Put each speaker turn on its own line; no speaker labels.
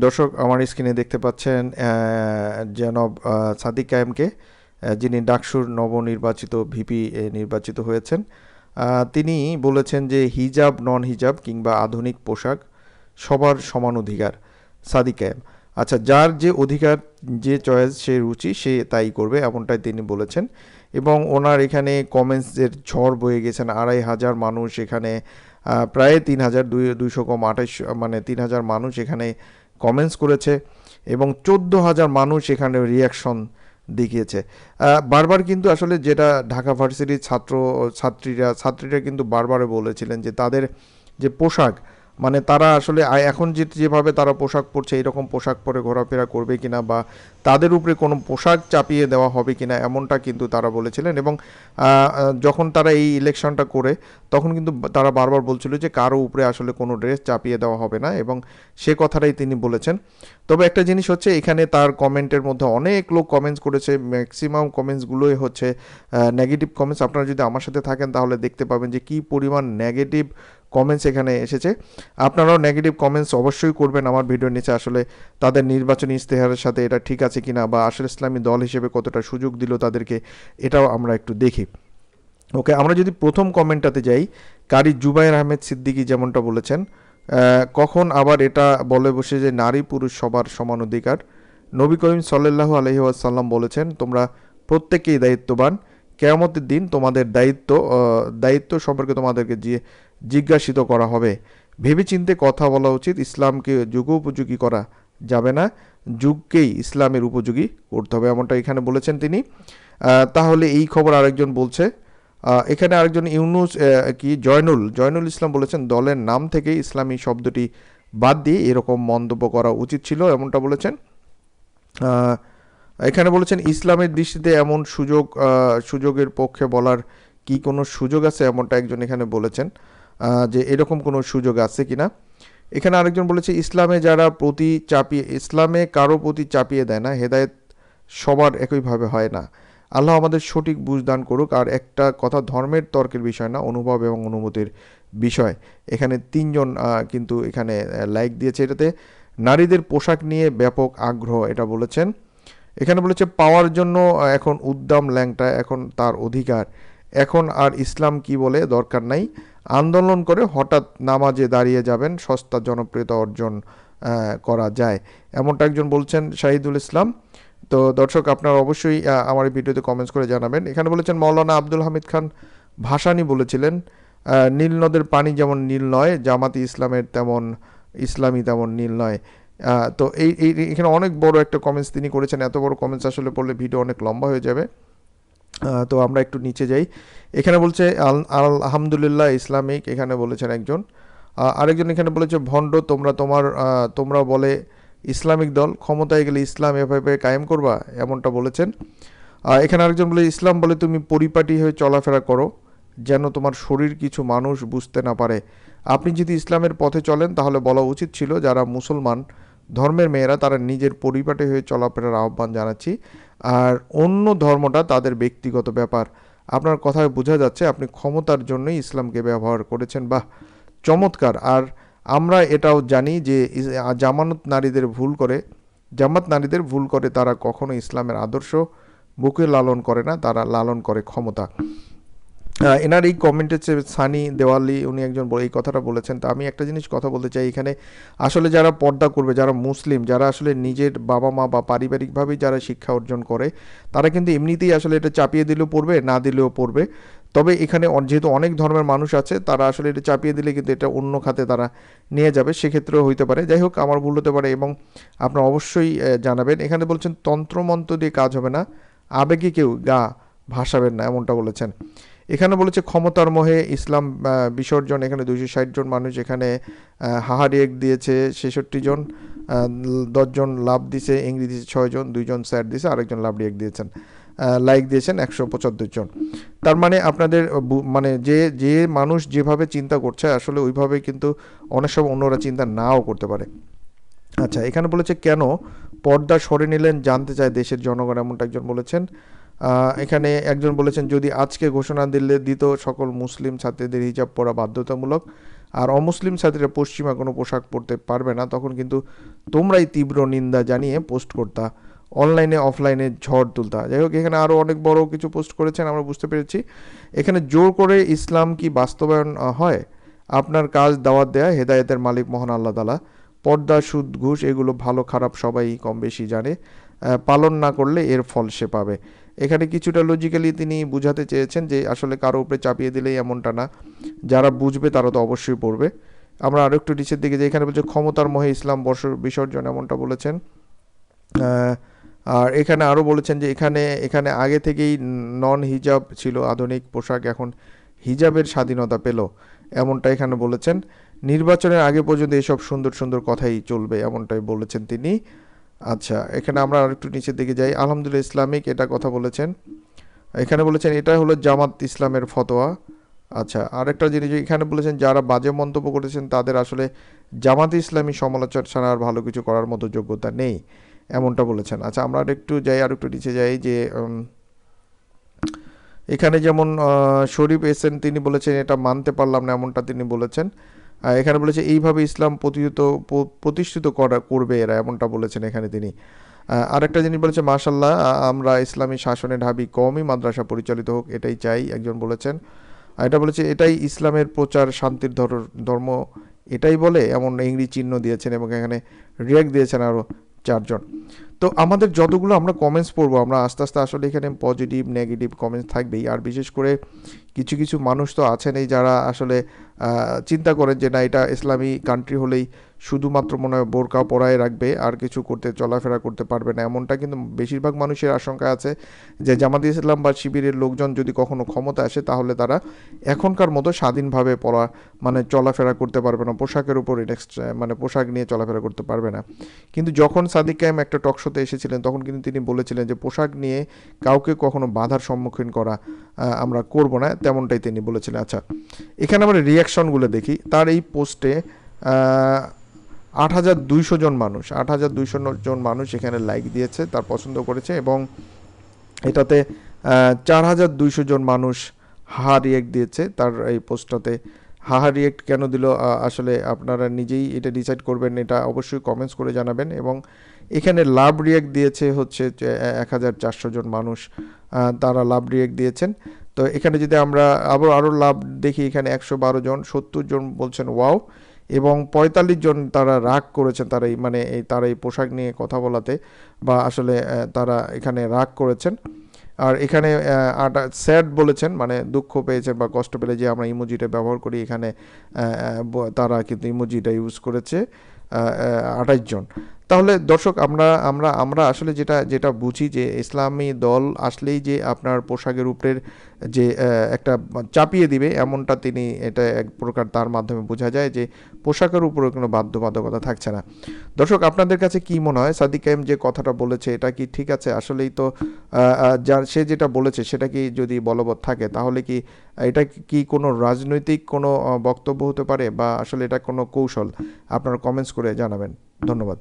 দর্শক আমার স্ক্রিনে দেখতে পাচ্ছেন জনাব সাদিক কায়েমকে, যিনি ডাকসুর নবনির্বাচিত ভিপি নির্বাচিত হয়েছেন। তিনি বলেছেন যে হিজাব নন হিজাব কিংবা আধুনিক পোশাক সবার সমান অধিকার। সাদিক কায়েম, আচ্ছা, যার যে অধিকার, যে চয়েস, সে রুচি, সে তাই করবে, এমনটাই তিনি বলেছেন। এবং ওনার এখানে কমেন্টসের ঝড় বয়ে গেছেন। 2,500 মানুষ এখানে, প্রায় 3,200 কম 28, মানে 3,000 মানুষ এখানে কমেন্টস করেছে এবং 14,000 মানুষ এখানে রিয়াকশন দেখিয়েছে। বারবার কিন্তু আসলে যেটা ঢাকা ভার্সিটির ছাত্রীরা কিন্তু বারবার বলেছিলেন যে তাদের যে পোশাক, মানে তারা আসলে এখন যেভাবে তারা পোশাক পরছে এরকম পোশাক পরে ঘোরাফেরা করবে কিনা, বা তাদের উপরে কোনো পোশাক চাপিয়ে দেওয়া হবে কিনা, এমনটা কিন্তু তারা বলেছিলেন। এবং যখন তারা এই ইলেকশনটা করে তখন কিন্তু তারা বারবার বলছিল যে কারো উপরে আসলে কোনো ড্রেস চাপিয়ে দেওয়া হবে না, এবং সে কথাটাই তিনি বলেছেন। তবে একটা জিনিস হচ্ছে, এখানে তার কমেন্টের মধ্যে অনেক লোক কমেন্টস করেছে, ম্যাক্সিমাম কমেন্টসগুলোই হচ্ছে নেগেটিভ কমেন্টস। আপনারা যদি আমার সাথে থাকেন তাহলে দেখতে পাবেন যে কী পরিমাণ নেগেটিভ কমেন্টস এখানে এসেছে। আপনারাও নেগেটিভ কমেন্টস অবশ্যই করবেন আমার ভিডিওর নিচে, আসলে তাদের নির্বাচনী ইশতেহারের সাথে এটা ঠিক আছে কিনা, বা আসলে ইসলামী দল হিসেবে কতটা সুযোগ দিল তাদেরকে, এটাও আমরা একটু দেখি। ওকে, আমরা যদি প্রথম কমেন্টটাতে যাই, কারি জুবাইর আহমেদ সিদ্দিকী যেমনটা বলেছেন, কখন আবার এটা বলে বসে যে নারী পুরুষ সবার সমান অধিকার। নবী করিম সাল্লাল্লাহু আলাইহি ওয়াসাল্লাম বলেছেন, তোমরা প্রত্যেকেই দায়িত্ববান, কেয়ামতের দিন তোমাদের দায়িত্ব সম্পর্কে তোমাদেরকে জিজ্ঞাসিত করা হবে। ভেবেচিন্তে কথা বলা উচিত। ইসলামকে যুগোপযোগী করা যাবে না, যুগকেই ইসলামের উপযোগী করতে হবে, এমনটা এখানে বলেছেন তিনি। তাহলে এই খবর আরেকজন বলছে, এখানে আরেকজন ইউনুস জয়নুল ইসলাম বলেছেন, দলের নাম থেকে ইসলামী শব্দটি বাদ দিয়ে এরকম মন্তব্য করা উচিত ছিল, এমনটা বলেছেন। এখানে বলেছেন, ইসলামের দৃষ্টিতে এমন সুযোগের পক্ষে বলার কি কোনো সুযোগ আছে, এমনটা একজন এখানে বলেছেন, যে এরকম কোনো সুযোগ আছে কিনা। এখানে আরেকজন বলেছে, ইসলামে কারো প্রতি চাপিয়ে দেয় না, হেদায়েত সবার একইভাবে হয় না। আল্লাহ আমাদের সঠিক বুঝ দান করুক। আর একটা কথা, ধর্মের তর্কের বিষয় না, অনুভব এবং অনুভূতির বিষয়। এখানে তিনজন কিন্তু এখানে লাইক দিয়েছে এটাতে। নারীদের পোশাক নিয়ে ব্যাপক আগ্রহ, এটা বলেছেন। এখানে বলেছে, পাওয়ার জন্য এখন উদ্দাম ল্যাংটা, এখন তার অধিকার, এখন আর ইসলাম কি বলে দরকার নাই, আন্দোলন করে হঠাৎ নামাজে দাঁড়িয়ে যাবেন, সস্তা জনপ্রিয়তা অর্জন করা যায়, এমনটা একজন বলছেন, শাহিদুল ইসলাম। তো দর্শক, আপনারা অবশ্যই আমার এই ভিডিওতে কমেন্টস করে জানাবেন। এখানে বলেছেন, মাওলানা আব্দুল হামিদ খান ভাসানী বলেছিলেন, নীল নদের পানি যেমন নীল নয়, জামাতি ইসলামী তেমন নীল নয়। তো এখানে অনেক বড় একটা কমেন্টস তিনি করেছেন। এত বড় কমেন্টস আসলে পড়লে ভিডিও অনেক লম্বা হয়ে যাবে। তো আমরা একটু নিচে যাই। এখানে বলছে আলহামদুলিল্লাহ ইসলামিক, এখানে বলেছেন একজন। আরেকজন এখানে বলেছে, ভণ্ড তোমরা বলে ইসলামিক দল, ক্ষমতায় গেলে ইসলাম এভাবে কায়েম করবা, এমনটা বলেছেন। এখানে আরেকজন বলে, ইসলাম বলে তুমি পরিপাটি হয়ে চলাফেরা করো, যেন তোমার শরীর কিছু মানুষ বুঝতে না পারে। আপনি যদি ইসলামের পথে চলেন তাহলে বলা উচিত ছিল, যারা মুসলমান ধর্মের মেয়েরা তারা নিজের পরিপাটি হয়ে চলাফেরার আহ্বান জানাচ্ছি, আর অন্য ধর্মটা তাদের ব্যক্তিগত ব্যাপার। আপনার কথায় বোঝা যাচ্ছে আপনি ক্ষমতার জন্যই ইসলামকে ব্যবহার করেছেন। বাহ, চমৎকার। আর আমরা এটাও জানি যে জামাত নারীদের ভুল করে, তারা কখনো ইসলামের আদর্শ বুকে লালন করে না, তারা লালন করে ক্ষমতা। এনার এই কমেন্টের চেয়ে সানি দেওয়ালি উনি একজন এই কথাটা বলেছেন। তো আমি একটা জিনিস কথা বলতে চাই এখানে, আসলে যারা পর্দা করবে, যারা মুসলিম, যারা আসলে নিজের বাবা মা বা পারিবারিকভাবেই যারা শিক্ষা অর্জন করে, তারা কিন্তু এমনিতেই আসলে এটা চাপিয়ে দিলেও পড়বে, না দিলেও পড়বে। তবে এখানে যেহেতু অনেক ধর্মের মানুষ আছে, তারা আসলে এটা চাপিয়ে দিলে কিন্তু এটা অন্য খাতে তারা নিয়ে যাবে, সেক্ষেত্রেও হইতে পারে। যাই হোক, আমার ভুল হতে পারে, এবং আপনারা অবশ্যই জানাবেন। এখানে বলছেন, তন্ত্রমন্ত্র দিয়ে কাজ হবে না, আবেগে কেউ গা ভাসাবেন না, এমনটা বলেছেন। এখানে বলেছে, ক্ষমতার মোহে ইসলাম বিসর্জন। এখানে 260 জন মানুষ এখানে হাহারি এক দিয়েছে, 66 জন, 10 জন লাভ দিছে, ইংরেজি দিয়েছে 6 জন, 2 জন স্যার দিয়েছে, আরেকজন লাভ রিয়েক্ট দিয়েছেন, লাইক দিয়েছেন 175 জন। তার মানে আপনাদের মানে যে মানুষ যেভাবে চিন্তা করছে আসলে ওইভাবে কিন্তু অনেক সময় অন্যরা চিন্তা নাও করতে পারে। আচ্ছা, এখানে বলেছে, কেন পর্দা সরে নিলেন জানতে চায় দেশের জনগণ, এমনটা একজন বলেছেন। এখানে একজন বলেছেন, যদি আজকে ঘোষণা দিত সকল মুসলিম ছাত্রীদের হিজাব পরা বাধ্যতামূলক, আর অমুসলিম ছাত্রীরা পশ্চিমা কোনো পোশাক পরতে পারবে না, তখন কিন্তু তোমরাই তীব্র নিন্দা জানিয়ে পোস্ট করতা, অনলাইনে অফলাইনে ঝড় তুলতা। যাই হোক, এখানে আরও অনেক বড় কিছু পোস্ট করেছেন, আমরা বুঝতে পেরেছি। এখানে জোর করে ইসলাম কি বাস্তবায়ন হয়? আপনার কাজ দাওয়াত দেয়া, হেদায়েতের মালিক মহান আল্লাহ তাআলা। পর্দা, সুদ, ঘুষ এগুলো ভালো খারাপ সবাই কম বেশি জানে, পালন না করলে এর ফল সে পাবে। এখানে কিছুটা লজিক্যালি তিনি বুঝাতে চেয়েছেন যে আসলে কারো উপরে চাপিয়ে দিলেই এমনটা না, যারা বুঝবে তারা তো অবশ্যই পড়বে। আমরা আরও একটু নিচের দিকে, যে এখানে বলছে ক্ষমতার মোহে ইসলাম বিসর্জন, এমনটা বলেছেন। আর এখানে আরও বলেছেন যে এখানে এখানে আগে থেকেই নন হিজাব ছিল আধুনিক পোশাক, এখন হিজাবের স্বাধীনতা পেল, এমনটা এখানে বলেছেন। নির্বাচনের আগে পর্যন্ত এসব সুন্দর সুন্দর কথাই চলবে, এমনটাই বলেছেন তিনি। আচ্ছা, এখানে আমরা আর একটু নিচের দিকে যাই। আলহামদুলিল্লাহ ইসলামিক এটা কথা বলেছেন। এখানে বলেছেন এটা হলো জামাত ইসলামের ফতোয়া। আচ্ছা, আরেকটা জিনিস এখানে বলেছেন যারা বাজে মন্তব্য করেছেন তাদের আসলে জামাত ইসলামী সমালোচনা ছাড়া আর ভালো কিছু করার মতো যোগ্যতা নেই, এমনটা বলেছেন। আচ্ছা, আমরা আর একটু যাই, আর একটু নিচে যাই, যে এখানে যেমন শরীফ এসেন তিনি বলেছেন এটা মানতে পারলাম না, এমনটা তিনি বলেছেন। এখানে বলেছে এইভাবে ইসলাম প্রতিষ্ঠিত করবে এরা, এমনটা বলেছেন এখানে তিনি। আরেকটা জিনিস বলেছে মাশাল্লাহ, আমরা ইসলামী শাসনে ঢাবি কওমি মাদ্রাসা পরিচালিত হোক এটাই চাই, একজন বলেছেন। এটা বলেছে এটাই ইসলামের প্রচার, শান্তির ধর্ম এটাই বলে, এমন ইংরেজি চিহ্ন দিয়েছেন, এবং এখানে রিয়াক্ট দিয়েছেন আরও 4 জন। তো আমাদের যতগুলো আমরা কমেন্টস পড়বো, আমরা আস্তে আস্তে আসলে এখানে পজিটিভ নেগেটিভ কমেন্টস থাকবেই। আর বিশেষ করে কিছু কিছু মানুষ তো আছেন এই যারা আসলে চিন্তা করেন যে না, এটা ইসলামী কান্ট্রি হলেই শুধুমাত্র মনে হয় বোরকা পরায় রাখবে, আর কিছু করতে চলাফেরা করতে পারবে না, এমনটা কিন্তু বেশিরভাগ মানুষের আশঙ্কা আছে যে জামাতে ইসলাম বা শিবিরের লোকজন যদি কখনো ক্ষমতা আসে তাহলে তারা এখনকার মতো স্বাধীনভাবে মানে চলাফেরা করতে পারবে না, পোশাকের উপর মানে পোশাক নিয়ে চলাফেরা করতে পারবে না। কিন্তু যখন সাদিক কায়েম একটা টক শোতে এসেছিলেন তখন কিন্তু তিনি বলেছিলেন যে পোশাক নিয়ে কাউকে কখনো বাধার সম্মুখীন করা আমরা করব না, তেমনটাই তিনি বলেছিলেন। আচ্ছা, এখানে আমরা রিয়াকশনগুলো দেখি। তার এই পোস্টে 8,200 জন মানুষ, 8,200 জন মানুষ এখানে লাইক দিয়েছে, তার পছন্দ করেছে, এবং এটাতে 4,200 জন মানুষ হাহা রিয়েক্ট দিয়েছে তার এই পোস্টটাতে। হাহা রিয়েক্ট কেন দিল আসলে আপনারা নিজেই এটা ডিসাইড করবেন, এটা অবশ্যই কমেন্টস করে জানাবেন। এবং এখানে লাভ রিয়েক্ট দিয়েছে হচ্ছে 1,400 জন মানুষ, তারা লাভ রিয়েক্ট দিয়েছেন। তো এখানে যদি আমরা আরও লাভ দেখি, এখানে 112 জন, 70 জন বলছেন ওয়াও, এবং 45 জন তারা রাগ করেছেন, তারা এই পোশাক নিয়ে কথা বলাতে, বা আসলে তারা এখানে রাগ করেছেন। আর এখানে স্যাড বলেছেন, মানে দুঃখ পেয়েছেন বা কষ্ট পেলে যে আমরা ইমোজিটা ব্যবহার করি, এখানে তারা কিন্তু ইমোজিটা ইউজ করেছে 28 জন। তাহলে দর্শক, আমরা আমরা আমরা আসলে যেটা যেটা বুঝি যে ইসলামী দল আসলেই যে আপনার পোশাকের উপরের যে একটা চাপিয়ে দিবে, এমনটা তিনি, এটা এক প্রকার তার মাধ্যমে বোঝা যায় যে পোশাকের উপরে কোনো বাধ্যবাধকতা থাকছে না। দর্শক, আপনাদের কাছে কি মনে হয় সাদিক কায়েম যে কথাটা বলেছে এটা কি ঠিক আছে? আসলেই তো সে যেটা বলেছে সেটা কি যদি বলবৎ থাকে তাহলে কি এটা কি কোনো রাজনৈতিক কোনো বক্তব্য হতে পারে, বা আসলে এটা কোনো কৌশল? আপনারা কমেন্টস করে জানাবেন। ধন্যবাদ।